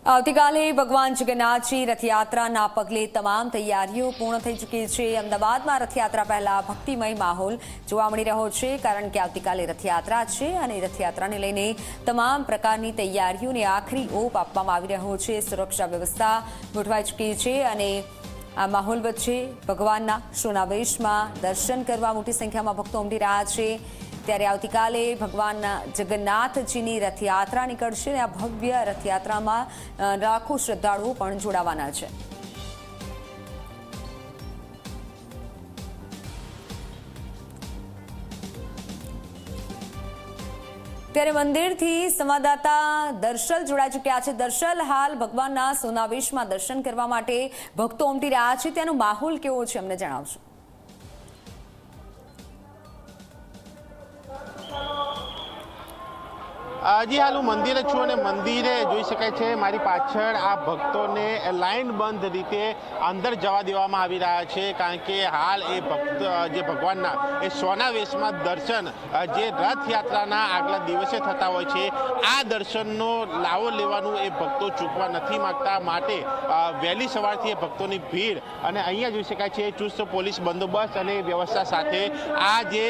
આવતીકાલે ભગવાન જગન્નાથજી રથયાત્રાના પગલે તમામ તૈયારીઓ પૂર્ણ થઈ ચૂકી છે। અમદાવાદમાં રથયાત્રા પહેલા ભક્તિમય માહોલ જોવા મળી રહ્યો છે, કારણ કે આવતીકાલે રથયાત્રા છે અને રથયાત્રાને લઈને તમામ પ્રકારની તૈયારીઓને આખરી ઓપ આપવામાં આવી રહ્યો છે। સુરક્ષા વ્યવસ્થા ગોઠવાઈ ચૂકી છે અને આ માહોલ વચ્ચે ભગવાનના સોનાવેશમાં દર્શન કરવા મોટી સંખ્યામાં ભક્તો ઉમટી રહ્યા છે। ત્યારે આવતીકાલે ભગવાન જગન્નાથજીની રથયાત્રા નીકળશે અને આ ભવ્ય રથયાત્રામાં લાખો શ્રદ્ધાળુઓ પણ જોડાવાના છે। ત્યારે મંદિરથી સંવાદદાતા દર્શલ જોડાઈ ચૂક્યા છે। દર્શલ, હાલ ભગવાનના સોનાવેશમાં દર્શન કરવા માટે ભક્તો ઉમટી રહ્યા છે, ત્યાંનો માહોલ કેવો છે અમને જણાવશો? જી હાલ હું મંદિરે છું અને મંદિરે જોઈ શકાય છે મારી પાછળ આ ભક્તોને લાઇન બંધ રીતે અંદર જવા દેવામાં આવી રહ્યા છે, કારણ કે હાલ એ ભક્ત જે ભગવાનના એ સોના વેશમાં દર્શન જે રથયાત્રાના આગલા દિવસે થતા હોય છે, આ દર્શનનો લાવો લેવાનું એ ભક્તો ચૂકવા નથી માંગતા। માટે વહેલી સવારથી એ ભક્તોની ભીડ અને અહીંયા જોઈ શકાય છે ચુસ્ત પોલીસ બંદોબસ્ત અને વ્યવસ્થા સાથે આ જે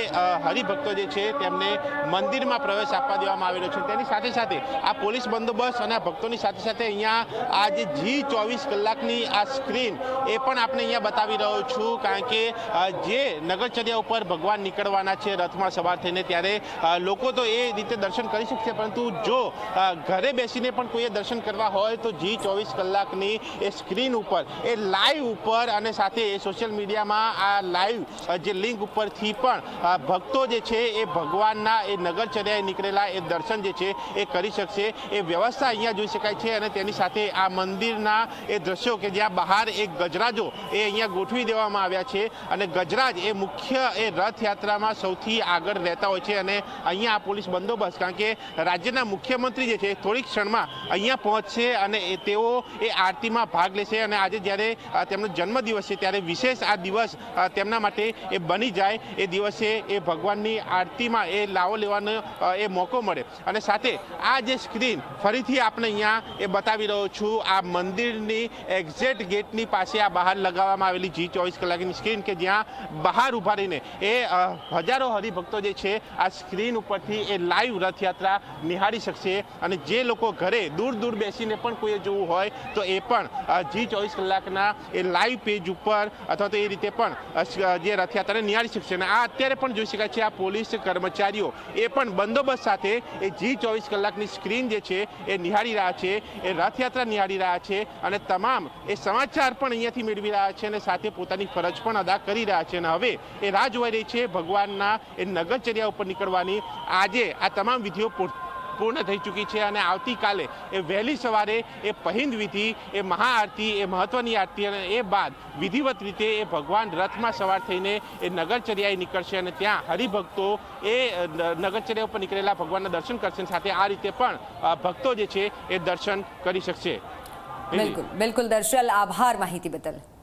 હરિભક્તો જે છે તેમને મંદિરમાં પ્રવેશ આપવા દેવામાં આવેલો છે। તેની સાથે સાથે આ પોલીસ બંદોબસ્ત અને ભક્તોની સાથે સાથે અહીંયા આ જે G24 કલાકની આ સ્ક્રીન એ પણ આપણે અહીંયા બતાવી રહ્યો છું, કારણ કે જે નગરચર્યા ઉપર ભગવાન નીકળવાના છે રથમાં સવાર થઈને, ત્યારે લોકો તો એ રીતે દર્શન કરી શકશે, પરંતુ જો ઘરે બેસીને પણ કોઈએ દર્શન કરવા હોય તો G24 કલાકની એ સ્ક્રીન ઉપર એ લાઈવ ઉપર અને સાથે એ સોશિયલ મીડિયામાં આ લાઈવ જે લિંક ઉપરથી પણ ભક્તો જે છે એ ભગવાનના એ નગરચર્યાએ નીકળેલા એ દર્શન જે છે એ કરી શકશે। એ વ્યવસ્થા અહીંયા જોઈ શકાય છે અને તેની સાથે આ મંદિરના એ દ્રશ્યો કે જ્યાં બહાર એક ગજરાજો એ અહીંયા ગોઠવી દેવામાં આવ્યા છે અને ગજરાજ એ મુખ્ય એ રથયાત્રામાં સૌથી આગળ રહેતા હોય છે અને અહીંયા આ પોલીસ બંદોબસ્ત, કારણ કે રાજ્યના મુખ્યમંત્રી જે છે થોડીક ક્ષણમાં અહીંયા પહોંચશે અને તેઓ એ આરતીમાં ભાગ લેશે અને આજે જ્યારે તેમનો જન્મદિવસ છે ત્યારે વિશેષ આ દિવસ તેમના માટે એ બની જાય, એ દિવસે એ ભગવાનની આરતીમાં એ લાવો લેવાનો એ મોકો મળે। અને સાથે આ જે સ્ક્રીન ફરીથી આપણે અહીંયા એ બતાવી રહ્યો છું, આ મંદિરની એક્ઝેક્ટ ગેટની પાસે આ બહાર લગાવવામાં આવેલી G24 કલાકની સ્ક્રીન કે જ્યાં બહાર ઉભા રહીને એ હજારો હરિભક્તો જે છે આ સ્ક્રીન ઉપરથી એ લાઈવ રથયાત્રા નિહાળી શકશે અને જે લોકો ઘરે દૂર દૂર બેસીને પણ કોઈએ જોવું હોય તો એ પણ G24 કલાકના એ લાઈવ પેજ ઉપર અથવા તો એ રીતે પણ જે રથયાત્રાને નિહાળી શકશે। અને આ અત્યારે પણ જોઈ શકાય છે આ પોલીસ કર્મચારીઓ એ પણ બંદોબસ્ત સાથે એ G24 કલાકની સ્ક્રીન જે છે એ નિહાળી રહ્યા છે, એ રથયાત્રા નિહાળી રહ્યા છે અને તમામ એ સમાચાર પણ અહીંયાથી મેળવી રહ્યા છે અને સાથે પોતાની ફરજ પણ અદા કરી રહ્યા છે। અને હવે એ રાહ જોઈ રહી છે ભગવાનના એ નગરચર્યા ઉપર નીકળવાની। આજે આ તમામ વિધિઓ પૂર્ણ થઈ ચૂકી છે અને આવતીકાલે એ વહેલી સવારે એ પહિંદ વિધિ, એ મહાઆરતી, એ મહત્વની આરતી અને એ બાદ વિધિવત રીતે એ ભગવાન રથમાં સવાર થઈને એ નગરચર્યાએ નીકળશે અને ત્યાં હરિભક્તો એ નગરચર્યા ઉપર નીકળેલા ભગવાનના દર્શન કરશે, સાથે આ રીતે પણ ભક્તો જે છે એ દર્શન કરી શકશે। બિલકુલ બિલકુલ દર્શલ, આભાર માહિતી બદલ।